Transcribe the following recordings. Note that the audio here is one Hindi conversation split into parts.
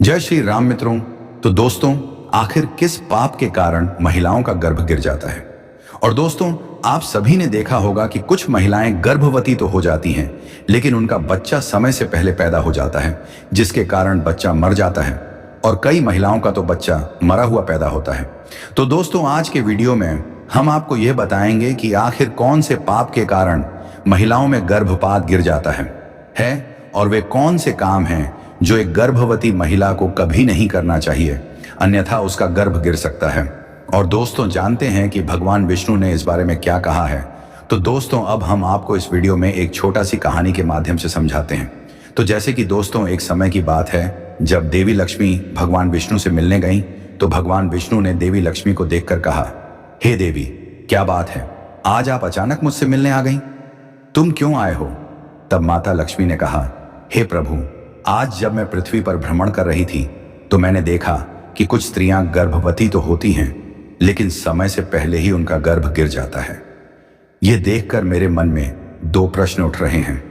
जय श्री राम मित्रों। तो दोस्तों, आखिर किस पाप के कारण महिलाओं का गर्भ गिर जाता है? और दोस्तों, आप सभी ने देखा होगा कि कुछ महिलाएं गर्भवती तो हो जाती हैं, लेकिन उनका बच्चा समय से पहले पैदा हो जाता है, जिसके कारण बच्चा मर जाता है। और कई महिलाओं का तो बच्चा मरा हुआ पैदा होता है। तो दोस्तों, आज के वीडियो में हम आपको यह बताएंगे कि आखिर कौन से पाप के कारण महिलाओं में गर्भपात गिर जाता है और वे कौन से काम हैं जो एक गर्भवती महिला को कभी नहीं करना चाहिए, अन्यथा उसका गर्भ गिर सकता है। और दोस्तों, जानते हैं कि भगवान विष्णु ने इस बारे में क्या कहा है। तो दोस्तों, अब हम आपको इस वीडियो में एक छोटा सी कहानी के माध्यम से समझाते हैं। तो जैसे कि दोस्तों, एक समय की बात है जब देवी लक्ष्मी भगवान विष्णु से मिलने गईं, तो भगवान विष्णु ने देवी लक्ष्मी को देखकर कहा, हे देवी, क्या बात है, आज आप अचानक मुझसे मिलने आ गईं? तुम क्यों आए हो? तब माता लक्ष्मी ने कहा, हे प्रभु, आज जब मैं पृथ्वी पर भ्रमण कर रही थी तो मैंने देखा कि कुछ स्त्रियां गर्भवती तो होती हैं, लेकिन समय से पहले ही उनका गर्भ गिर जाता है। यह देखकर मेरे मन में दो प्रश्न उठ रहे हैं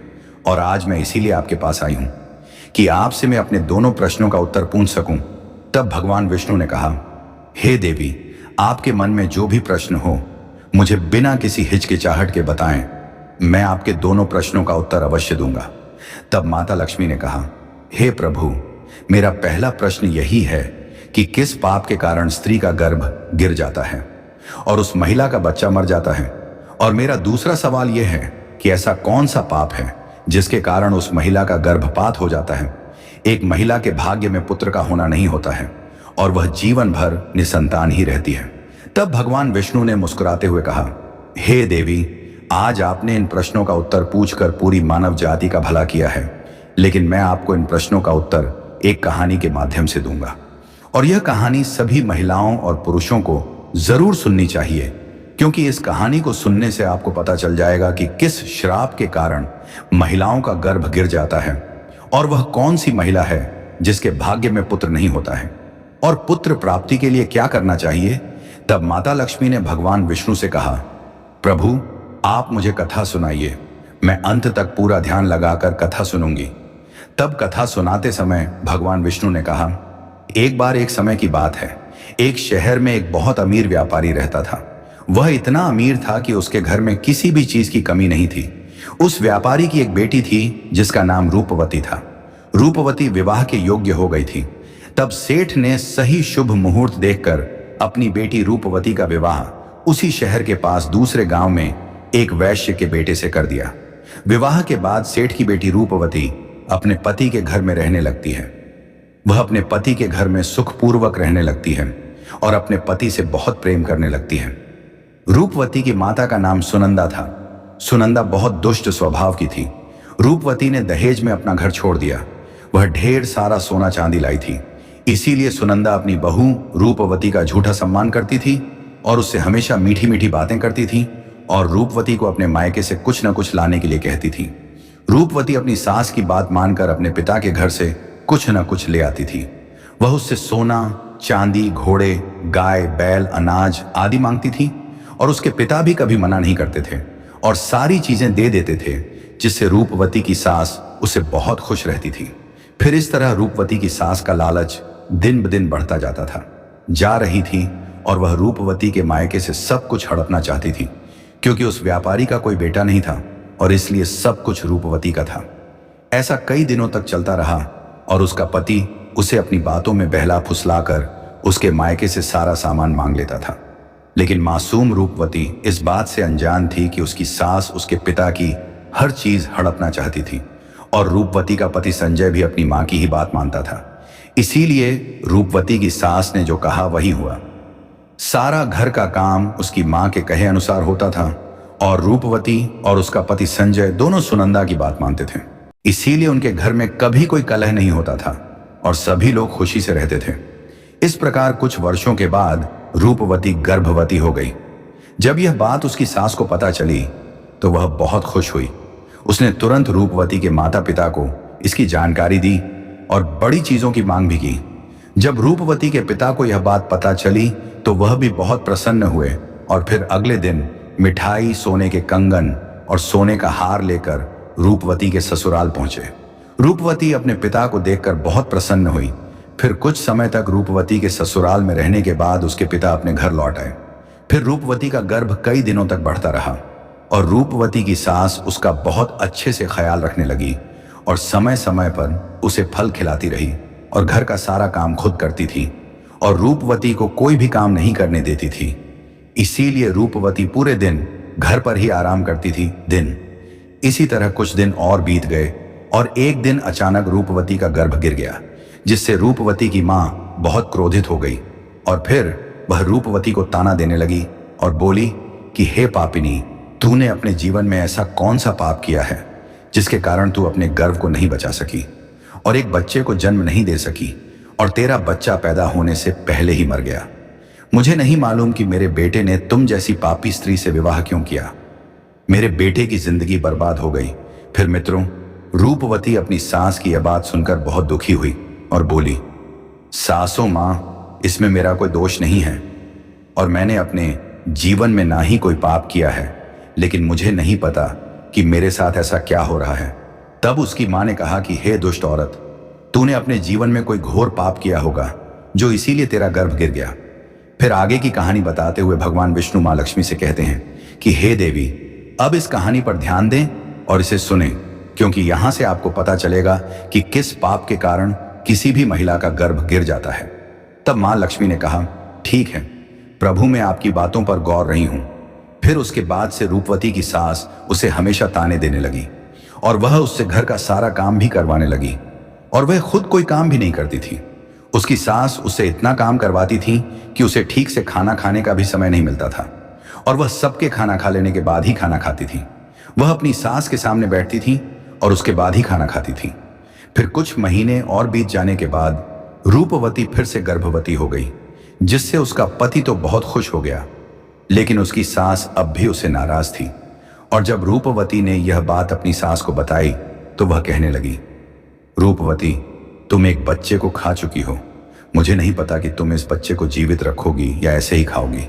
और आज मैं इसीलिए आपके पास आई हूं कि आपसे मैं अपने दोनों प्रश्नों का उत्तर पूछ सकूं। तब भगवान विष्णु ने कहा, हे देवी, आपके मन में जो भी प्रश्न हो मुझे बिना किसी हिचकिचाहट के बताएं, मैं आपके दोनों प्रश्नों का उत्तर अवश्य दूंगा। तब माता लक्ष्मी ने कहा, हे प्रभु, मेरा पहला प्रश्न यही है कि किस पाप के कारण स्त्री का गर्भ गिर जाता है और उस महिला का बच्चा मर जाता है। और मेरा दूसरा सवाल यह है कि ऐसा कौन सा पाप है जिसके कारण उस महिला का गर्भपात हो जाता है। एक महिला के भाग्य में पुत्र का होना नहीं होता है और वह जीवन भर निसंतान ही रहती है। तब भगवान विष्णु ने मुस्कुराते हुए कहा, हे देवी, आज आपने इन प्रश्नों का उत्तर पूछकर पूरी मानव जाति का भला किया है, लेकिन मैं आपको इन प्रश्नों का उत्तर एक कहानी के माध्यम से दूंगा। और यह कहानी सभी महिलाओं और पुरुषों को जरूर सुननी चाहिए, क्योंकि इस कहानी को सुनने से आपको पता चल जाएगा कि किस श्राप के कारण महिलाओं का गर्भ गिर जाता है और वह कौन सी महिला है जिसके भाग्य में पुत्र नहीं होता है, और पुत्र प्राप्ति के लिए क्या करना चाहिए। तब माता लक्ष्मी ने भगवान विष्णु से कहा, प्रभु, आप मुझे कथा सुनाइए, मैं अंत तक पूरा ध्यान लगाकर कथा सुनूंगी। तब कथा सुनाते समय भगवान विष्णु ने कहा, एक बार एक समय की बात है, एक शहर में एक बहुत अमीर व्यापारी रहता था। वह इतना अमीर था कि उसके घर में किसी भी चीज की कमी नहीं थी। उस व्यापारी की एक बेटी थी जिसका नाम रूपवती था। रूपवती विवाह के योग्य हो गई थी। तब सेठ ने सही शुभ मुहूर्त देखकर अपनी बेटी रूपवती का विवाह उसी शहर के पास दूसरे गांव में एक वैश्य के बेटे से कर दिया। विवाह के बाद सेठ की बेटी रूपवती अपने पति के घर में रहने लगती है। वह अपने पति के घर में सुखपूर्वक रहने लगती है और अपने पति से बहुत प्रेम करने लगती है। रूपवती की माता का नाम सुनंदा था। सुनंदा बहुत दुष्ट स्वभाव की थी। रूपवती ने दहेज में अपना घर छोड़ दिया। वह ढेर सारा सोना चांदी लाई थी। इसीलिए सुनंदा अपनी बहू रूपवती का झूठा सम्मान करती थी और उससे हमेशा मीठी मीठी बातें करती थी और रूपवती को अपने मायके से कुछ न कुछ लाने के लिए कहती थी। रूपवती अपनी सास की बात मानकर अपने पिता के घर से कुछ न कुछ ले आती थी। वह उससे सोना, चांदी, घोड़े, गाय, बैल, अनाज आदि मांगती थी और उसके पिता भी कभी मना नहीं करते थे और सारी चीजें दे देते थे, जिससे रूपवती की सास उसे बहुत खुश रहती थी। फिर इस तरह रूपवती की सास का लालच दिन ब दिन बढ़ता जा रही थी और वह रूपवती के मायके से सब कुछ हड़पना चाहती थी, क्योंकि उस व्यापारी का कोई बेटा नहीं था और इसलिए सब कुछ रूपवती का था। ऐसा कई दिनों तक चलता रहा और उसका पति उसे अपनी बातों में बहला फुसलाकर उसके मायके से सारा सामान मांग लेता था। लेकिन मासूम रूपवती इस बात से अनजान थी कि उसकी सास उसके पिता की हर चीज हड़पना चाहती थी और रूपवती का पति संजय भी अपनी मां की ही बात मानता था। इसीलिए रूपवती की सास ने जो कहा वही हुआ। सारा घर का काम उसकी मां के कहे अनुसार होता था और रूपवती और उसका पति संजय दोनों सुनंदा की बात मानते थे। इसीलिए उनके घर में कभी कोई कलह नहीं होता था और सभी लोग खुशी से रहते थे। इस प्रकार कुछ वर्षों के बाद रूपवती गर्भवती हो गई। जब यह बात उसकी सास को पता चली तो वह बहुत खुश हुई। उसने तुरंत रूपवती के माता पिता को इसकी जानकारी दी और बड़ी चीजों की मांग भी की। जब रूपवती के पिता को यह बात पता चली तो वह भी बहुत प्रसन्न हुए और फिर अगले दिन मिठाई, सोने के कंगन और सोने का हार लेकर रूपवती के ससुराल पहुंचे। रूपवती अपने पिता को देखकर बहुत प्रसन्न हुई। फिर कुछ समय तक रूपवती के ससुराल में रहने के बाद उसके पिता अपने घर लौट आए। फिर रूपवती का गर्भ कई दिनों तक बढ़ता रहा और रूपवती की सास उसका बहुत अच्छे से ख्याल रखने लगी और समय समय पर उसे फल खिलाती रही और घर का सारा काम खुद करती थी और रूपवती को कोई भी काम नहीं करने देती थी। इसीलिए रूपवती पूरे दिन घर पर ही आराम करती थी। इसी तरह कुछ दिन और बीत गए और एक दिन अचानक रूपवती का गर्भ गिर गया, जिससे रूपवती की माँ बहुत क्रोधित हो गई और फिर वह रूपवती को ताना देने लगी और बोली कि हे पापिनी, तूने अपने जीवन में ऐसा कौन सा पाप किया है जिसके कारण तू अपने गर्भ को नहीं बचा सकी और एक बच्चे को जन्म नहीं दे सकी और तेरा बच्चा पैदा होने से पहले ही मर गया। मुझे नहीं मालूम कि मेरे बेटे ने तुम जैसी पापी स्त्री से विवाह क्यों किया। मेरे बेटे की जिंदगी बर्बाद हो गई। फिर मित्रों, रूपवती अपनी सास की यह बात सुनकर बहुत दुखी हुई और बोली, सासो माँ, इसमें मेरा कोई दोष नहीं है और मैंने अपने जीवन में ना ही कोई पाप किया है, लेकिन मुझे नहीं पता कि मेरे साथ ऐसा क्या हो रहा है। तब उसकी माँ ने कहा कि हे दुष्ट औरत, तूने अपने जीवन में कोई घोर पाप किया होगा जो इसीलिए तेरा गर्भ गिर गया। फिर आगे की कहानी बताते हुए भगवान विष्णु माँ लक्ष्मी से कहते हैं कि हे देवी, अब इस कहानी पर ध्यान दें और इसे सुनें, क्योंकि यहां से आपको पता चलेगा कि किस पाप के कारण किसी भी महिला का गर्भ गिर जाता है। तब माँ लक्ष्मी ने कहा, ठीक है प्रभु, मैं आपकी बातों पर गौर रही हूं। फिर उसके बाद से रूपवती की सास उसे हमेशा ताने देने लगी और वह उससे घर का सारा काम भी करवाने लगी और वह खुद कोई काम भी नहीं करती थी। उसकी सास उससे इतना काम करवाती थी कि उसे ठीक से खाना खाने का भी समय नहीं मिलता था और वह सबके खाना खा लेने के बाद ही खाना खाती थी। वह अपनी सास के सामने बैठती थी और उसके बाद ही खाना खाती थी। फिर कुछ महीने और बीत जाने के बाद रूपवती फिर से गर्भवती हो गई, जिससे उसका पति तो बहुत खुश हो गया, लेकिन उसकी सास अब भी उसे नाराज थी। और जब रूपवती ने यह बात अपनी सास को बताई तो वह कहने लगी, रूपवती, तुम एक बच्चे को खा चुकी हो। मुझे नहीं पता कि तुम इस बच्चे को जीवित रखोगी या ऐसे ही खाओगी।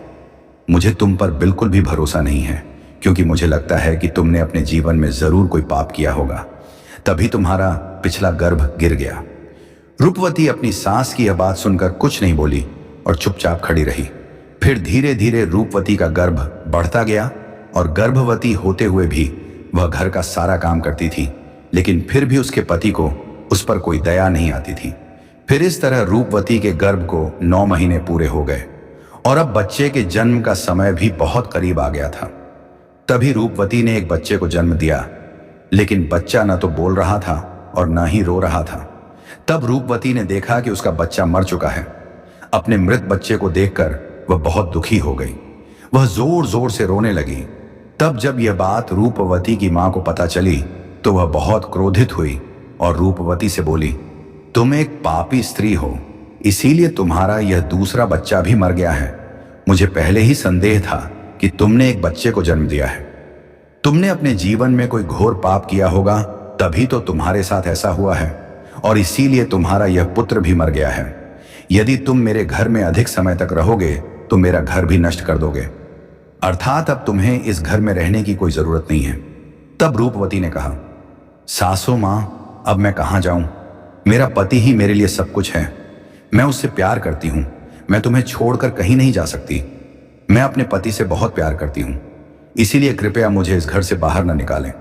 मुझे तुम पर बिल्कुल भी भरोसा नहीं है, क्योंकि मुझे लगता है कि तुमने अपने जीवन में जरूर कोई पाप किया होगा, तभी तुम्हारा पिछला गर्भ गिर गया। रूपवती अपनी सास की यह बात सुनकर कुछ नहीं बोली और चुपचाप खड़ी रही। फिर धीरे धीरे रूपवती का गर्भ बढ़ता गया और गर्भवती होते हुए भी वह घर का सारा काम करती थी, लेकिन फिर भी उसके पति को उस पर कोई दया नहीं आती थी। फिर इस तरह रूपवती के गर्भ को 9 महीने पूरे हो गए और अब बच्चे के जन्म का समय भी बहुत करीब आ गया था। तभी रूपवती ने एक बच्चे को जन्म दिया, लेकिन बच्चा न तो बोल रहा था और न ही रो रहा था। तब रूपवती ने देखा कि उसका बच्चा मर चुका है। अपने मृत बच्चे को देखकर वह बहुत दुखी हो गई। वह जोर जोर से रोने लगी। तब जब यह बात रूपवती की मां को पता चली तो वह बहुत क्रोधित हुई और रूपवती से बोली, तुम एक पापी स्त्री हो, इसीलिए तुम्हारा यह दूसरा बच्चा भी मर गया है। मुझे पहले ही संदेह था कि तुमने एक बच्चे को जन्म दिया है। तुमने अपने जीवन में कोई घोर पाप किया होगा, तभी तो तुम्हारे साथ ऐसा हुआ है और इसीलिए तुम्हारा यह पुत्र भी मर गया है। यदि तुम मेरे घर में अधिक समय तक रहोगे तो मेरा घर भी नष्ट कर दोगे, अर्थात अब तुम्हें इस घर में रहने की कोई जरूरत नहीं है। तब रूपवती ने कहा, सासू माँ, अब मैं कहाँ जाऊं? मेरा पति ही मेरे लिए सब कुछ है। मैं उससे प्यार करती हूँ। मैं तुम्हें छोड़कर कहीं नहीं जा सकती। मैं अपने पति से बहुत प्यार करती हूँ, इसीलिए कृपया मुझे इस घर से बाहर न निकालें।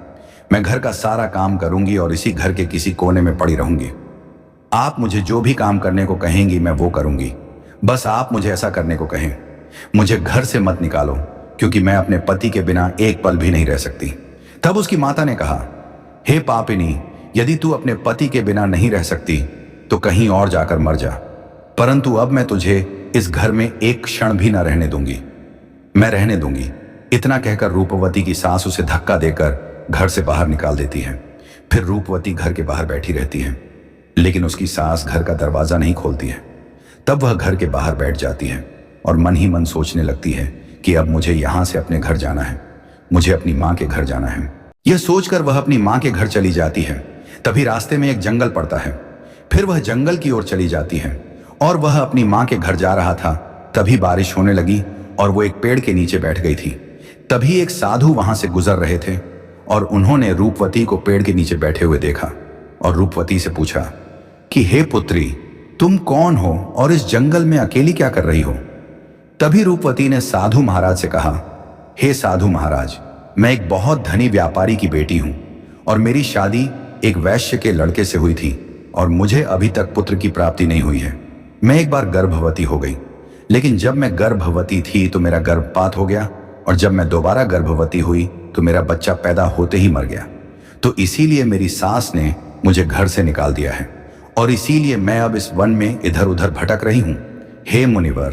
मैं घर का सारा काम करूंगी और इसी घर के किसी कोने में पड़ी रहूंगी। आप मुझे जो भी काम करने को कहेंगी मैं वो करूंगी, बस आप मुझे ऐसा करने को कहें। मुझे घर से मत निकालो, क्योंकि मैं अपने पति के बिना एक पल भी नहीं रह सकती। तब उसकी माता ने कहा, हे पापिनी, यदि तू अपने पति के बिना नहीं रह सकती तो कहीं और जाकर मर जा, परंतु अब मैं तुझे इस घर में एक क्षण भी न रहने दूंगी। मैं रहने दूंगी। इतना कहकर रूपवती की सास उसे धक्का देकर घर से बाहर निकाल देती है। फिर रूपवती घर के बाहर बैठी रहती है, लेकिन उसकी सास घर का दरवाजा नहीं खोलती है। तब वह घर के बाहर बैठ जाती है और मन ही मन सोचने लगती है कि अब मुझे यहां से अपने घर जाना है, मुझे अपनी मां के घर जाना है। यह सोचकर वह अपनी मां के घर चली जाती है। तभी रास्ते में एक जंगल पड़ता है। फिर वह जंगल की ओर चली जाती है और वह अपनी मां के घर जा रहा था। तभी बारिश होने लगी और वो एक पेड़ के नीचे बैठ गई थी। तभी एक साधु वहां से गुजर रहे थे और उन्होंने रूपवती को पेड़ के नीचे बैठे हुए देखा और रूपवती से पूछा कि हे पुत्री, तुम कौन हो और इस जंगल में अकेली क्या कर रही हो? तभी रूपवती ने साधु महाराज से कहा, हे साधु महाराज, मैं एक बहुत धनी व्यापारी की बेटी हूं और मेरी शादी एक वैश्य के लड़के से हुई थी और मुझे अभी तक पुत्र की प्राप्ति नहीं हुई है। मैं एक बार गर्भवती हो गई, लेकिन जब मैं गर्भवती थी तो मेरा गर्भपात हो गया और जब मैं दोबारा गर्भवती हुई तो मेरा बच्चा पैदा होते ही मर गया। तो इसीलिए मेरी सास ने मुझे घर से निकाल दिया है और इसीलिए मैं अब इस वन में इधर उधर भटक रही हूं। हे मुनिवर,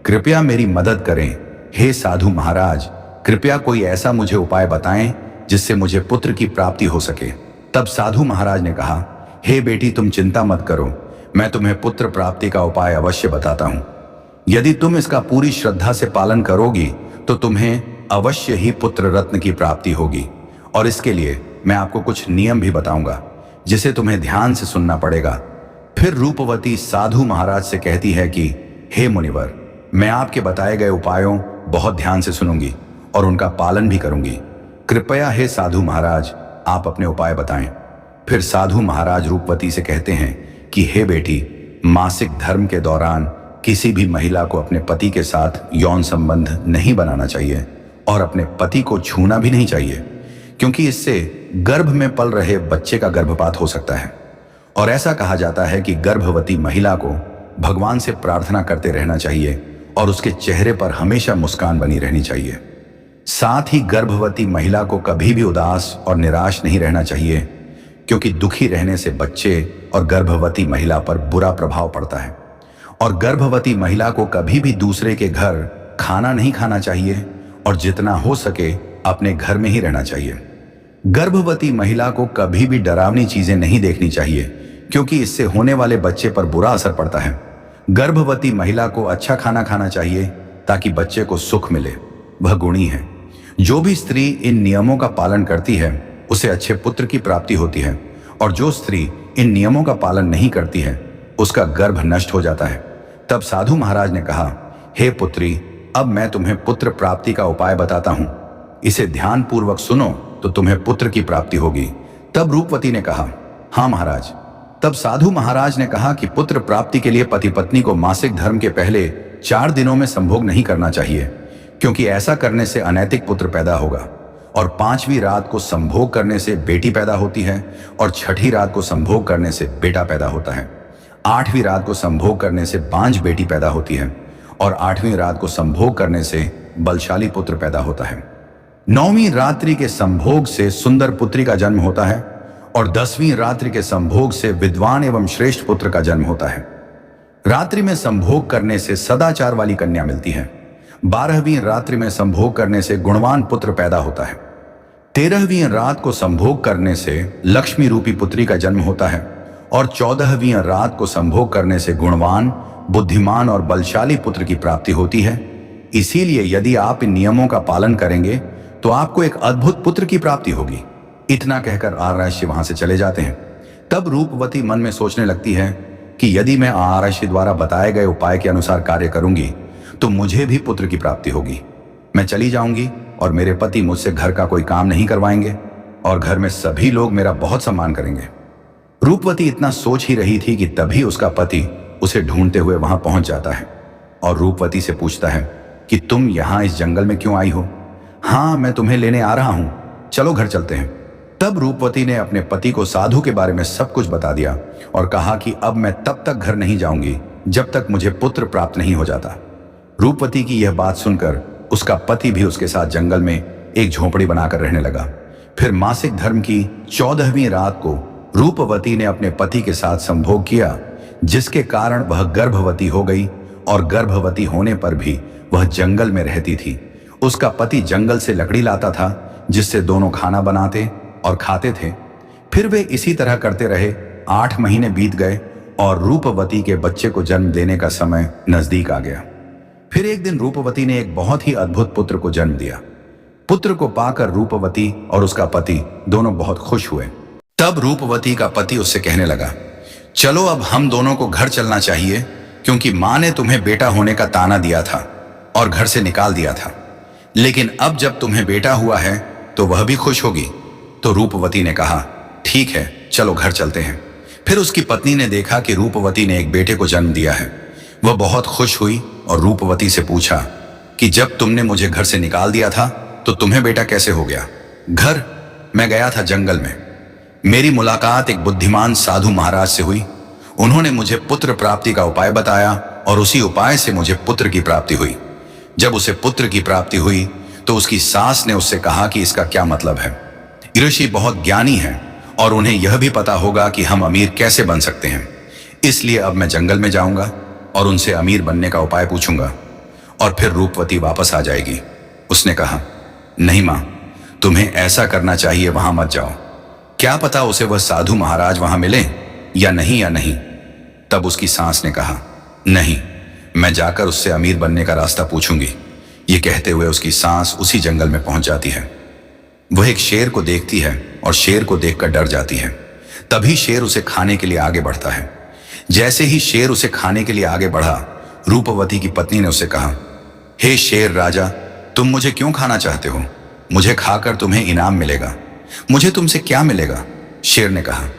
कृपया मेरी मदद करें। हे साधु महाराज, कृपया कोई ऐसा मुझे उपाय बताएं जिससे मुझे पुत्र की प्राप्ति हो सके। तब साधु महाराज ने कहा, हे बेटी, तुम चिंता मत करो, मैं तुम्हें पुत्र प्राप्ति का उपाय अवश्य बताता हूं। यदि तुम इसका पूरी श्रद्धा से पालन करोगी तो तुम्हें अवश्य ही पुत्र रत्न की प्राप्ति होगी। और इसके लिए मैं आपको कुछ नियम भी बताऊंगा जिसे तुम्हें ध्यान से सुनना पड़ेगा। फिर रूपवती साधु महाराज से कहती है कि हे मुनिवर, मैं आपके बताए गए उपायों बहुत ध्यान से सुनूंगी और उनका पालन भी करूंगी। कृपया हे साधु महाराज, आप अपने उपाय बताएं। फिर साधु महाराज रूपवती से कहते हैं कि हे बेटी, मासिक धर्म के दौरान किसी भी महिला को अपने पति के साथ यौन संबंध नहीं बनाना चाहिए और अपने पति को छूना भी नहीं चाहिए, क्योंकि इससे गर्भ में पल रहे बच्चे का गर्भपात हो सकता है। और ऐसा कहा जाता है कि गर्भवती महिला को भगवान से प्रार्थना करते रहना चाहिए और उसके चेहरे पर हमेशा मुस्कान बनी रहनी चाहिए। साथ ही गर्भवती महिला को कभी भी उदास और निराश नहीं रहना चाहिए, क्योंकि दुखी रहने से बच्चे और गर्भवती महिला पर बुरा प्रभाव पड़ता है। और गर्भवती महिला को कभी भी दूसरे के घर खाना नहीं खाना चाहिए और जितना हो सके अपने घर में ही रहना चाहिए। गर्भवती महिला को कभी भी डरावनी चीजें नहीं देखनी चाहिए, क्योंकि इससे होने वाले बच्चे पर बुरा असर पड़ता है। गर्भवती महिला को अच्छा खाना खाना चाहिए ताकि बच्चे को सुख मिले, वह गुणी है। जो भी स्त्री इन नियमों का पालन करती है उसे अच्छे पुत्र की प्राप्ति होती है, और जो स्त्री इन नियमों का पालन नहीं करती है उसका गर्भ नष्ट हो जाता है। तब साधु महाराज ने कहा, हे पुत्री, अब मैं तुम्हें पुत्र प्राप्ति का उपाय बताता हूं, इसे ध्यान पूर्वक सुनो तो तुम्हें पुत्र की प्राप्ति होगी। तब रूपवती ने कहा, हाँ महाराज। तब साधु महाराज ने कहा कि पुत्र प्राप्ति के लिए पति पत्नी को मासिक धर्म के पहले 4 दिनों में संभोग नहीं करना चाहिए, क्योंकि ऐसा करने से अनैतिक पुत्र पैदा होगा। और 5वीं रात को संभोग करने से बेटी पैदा होती है और 6ठी रात को संभोग करने से बेटा पैदा होता है। 8वीं रात को संभोग करने से बांझ बेटी पैदा होती है और 8वीं रात को संभोग करने से बलशाली पुत्र पैदा होता है। 9वीं रात्रि के संभोग से सुंदर पुत्री का जन्म होता है और 10वीं रात्रि के संभोग से विद्वान एवं श्रेष्ठ पुत्र का जन्म होता है। रात्रि में संभोग करने से सदाचार वाली कन्या मिलती है। 12वीं रात्रि में संभोग करने से गुणवान पुत्र पैदा होता है। 13वीं रात को संभोग करने से लक्ष्मी रूपी पुत्री का जन्म होता है और 14वीं रात को संभोग करने से गुणवान, बुद्धिमान और बलशाली पुत्र की प्राप्ति होती है। इसीलिए यदि आप इन नियमों का पालन करेंगे तो आपको एक अद्भुत पुत्र की प्राप्ति होगी। इतना कहकर आराषि वहां से चले जाते हैं। तब रूपवती मन में सोचने लगती है कि यदि मैं आराषि द्वारा बताए गए उपाय के अनुसार कार्य करूंगी तो मुझे भी पुत्र की प्राप्ति होगी। मैं चली जाऊंगी और मेरे पति मुझसे घर का कोई काम नहीं करवाएंगे और घर में सभी लोग मेरा बहुत सम्मान करेंगे। रूपवती इतना सोच ही रही थी कि तभी उसका पति उसे ढूंढते हुए वहां पहुंच जाता है और रूपवती से पूछता है कि तुम यहां इस जंगल में क्यों आई हो? हाँ, मैं तुम्हें लेने आ रहा हूं, चलो घर चलते हैं। तब रूपवती ने अपने पति को साधु के बारे में सब कुछ बता दिया और कहा कि अब मैं तब तक घर नहीं जाऊंगी जब तक मुझे पुत्र प्राप्त नहीं हो जाता। रूपवती की यह बात सुनकर उसका पति भी उसके साथ जंगल में एक झोपड़ी बनाकर रहने लगा। फिर मासिक धर्म की 14वीं रात को रूपवती ने अपने पति के साथ संभोग किया, जिसके कारण वह गर्भवती हो गई और गर्भवती होने पर भी वह जंगल में रहती थी। उसका पति जंगल से लकड़ी लाता था जिससे दोनों खाना बनाते और खाते थे। फिर वे इसी तरह करते रहे। 8 महीने बीत गए और रूपवती के बच्चे को जन्म देने का समय नजदीक आ गया। फिर एक दिन रूपवती ने एक बहुत ही अद्भुत पुत्र को जन्म दिया। पुत्र को पाकर रूपवती और उसका पति दोनों बहुत खुश हुए। तब रूपवती का पति उससे कहने लगा, चलो अब हम दोनों को घर चलना चाहिए, क्योंकि माँ ने तुम्हें बेटा होने का ताना दिया था और घर से निकाल दिया था, लेकिन अब जब तुम्हें बेटा हुआ है तो वह भी खुश होगी। तो रूपवती ने कहा, ठीक है, चलो घर चलते हैं। फिर उसकी पत्नी ने देखा कि रूपवती ने एक बेटे को जन्म दिया है। वह बहुत खुश हुई और रूपवती से पूछा कि जब तुमने मुझे घर से निकाल दिया था तो तुम्हें बेटा कैसे हो गया? घर? मैं गया था जंगल में। मेरी मुलाकात एक बुद्धिमान साधु महाराज से हुई। उन्होंने मुझे पुत्र प्राप्ति का उपाय बताया और उसी उपाय से मुझे पुत्र की प्राप्ति हुई। जब उसे पुत्र की प्राप्ति हुई तो उसकी सास ने उससे कहा कि इसका क्या मतलब है। ऋषि बहुत ज्ञानी हैं और उन्हें यह भी पता होगा कि हम अमीर कैसे बन सकते हैं। इसलिए अब मैं जंगल में जाऊंगा और उनसे अमीर बनने का उपाय पूछूंगा और फिर रूपवती वापस आ जाएगी। उसने कहा, नहीं मां, तुम्हें ऐसा करना चाहिए, वहां मत जाओ। क्या पता उसे वह साधु महाराज वहां मिले या नहीं। तब उसकी सास ने कहा, नहीं, मैं जाकर उससे अमीर बनने का रास्ता पूछूंगी। ये कहते हुए उसकी सास उसी जंगल में पहुंच जाती है। वह एक शेर को देखती है और शेर को देखकर डर जाती है। तभी शेर उसे खाने के लिए आगे बढ़ता है। जैसे ही शेर उसे खाने के लिए आगे बढ़ा, रूपवती की पत्नी ने उसे कहा, हे शेर राजा, तुम मुझे क्यों खाना चाहते हो? मुझे खाकर तुम्हें इनाम मिलेगा। मुझे तुमसे क्या मिलेगा? शेर ने कहा,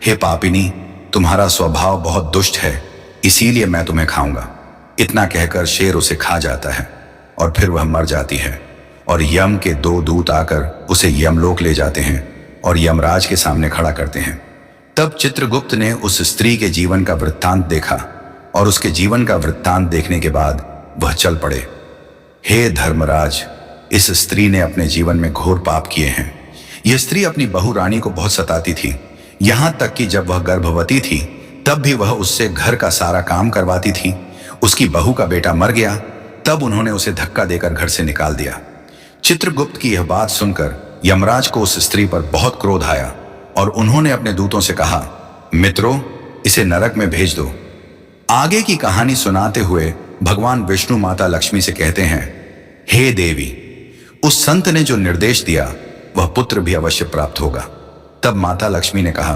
हे पापिनी, तुम्हारा स्वभाव बहुत दुष्ट है, इसीलिए मैं तुम्हें खाऊंगा। इतना कहकर शेर उसे खा जाता है और फिर वह मर जाती है और यम के 2 दूत आकर उसे यमलोक ले जाते हैं और यमराज के सामने खड़ा करते हैं। तब चित्रगुप्त ने उस स्त्री के जीवन का वृत्तांत देखा और उसके जीवन का वृत्तांत देखने के बाद वह चल पड़े। हे धर्मराज, इस स्त्री ने अपने जीवन में घोर पाप किए हैं। यह स्त्री अपनी बहू रानी को बहुत सताती थी, यहां तक कि जब वह गर्भवती थी तब भी वह उससे घर का सारा काम करवाती थी। उसकी बहू का बेटा मर गया, तब उन्होंने उसे धक्का देकर घर से निकाल दिया। चित्रगुप्त की यह बात सुनकर यमराज को उस स्त्री पर बहुत क्रोध आया और उन्होंने अपने दूतों से कहा, मित्रों, इसे नरक में भेज दो। आगे की कहानी सुनाते हुए भगवान विष्णु माता लक्ष्मी से कहते हैं, हे देवी, उस संत ने जो निर्देश दिया वह पुत्र भी अवश्य प्राप्त होगा। तब माता लक्ष्मी ने कहा,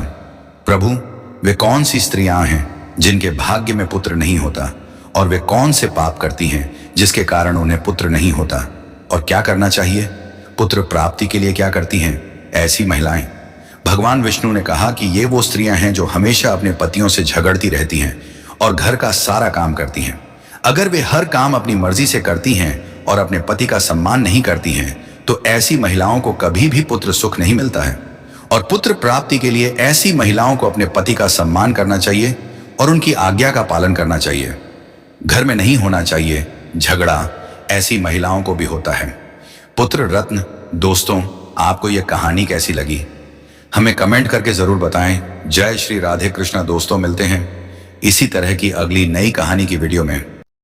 प्रभु, वे कौन सी स्त्रियां हैं जिनके भाग्य में पुत्र नहीं होता, और वे कौन से पाप करती हैं जिसके कारण उन्हें पुत्र नहीं होता, और क्या करना चाहिए? पुत्र प्राप्ति के लिए क्या करती हैं ऐसी महिलाएं? भगवान विष्णु ने कहा कि ये वो स्त्रियां हैं जो हमेशा अपने पतियों से झगड़ती रहती हैं और घर का सारा काम करती हैं। अगर वे हर काम अपनी मर्जी से करती हैं और अपने पति का सम्मान नहीं करती हैं तो ऐसी महिलाओं को कभी भी पुत्र सुख नहीं मिलता है। और पुत्र प्राप्ति के लिए ऐसी महिलाओं को अपने पति का सम्मान करना चाहिए और उनकी आज्ञा का पालन करना चाहिए। घर में नहीं होना चाहिए झगड़ा, ऐसी महिलाओं को भी होता है। पुत्र रत्न दोस्तों, आपको यह कहानी कैसी लगी हमें कमेंट करके जरूर बताएं। जय श्री राधे कृष्णा दोस्तों, मिलते हैं इसी तरह की अगली नई कहानी की वीडियो में।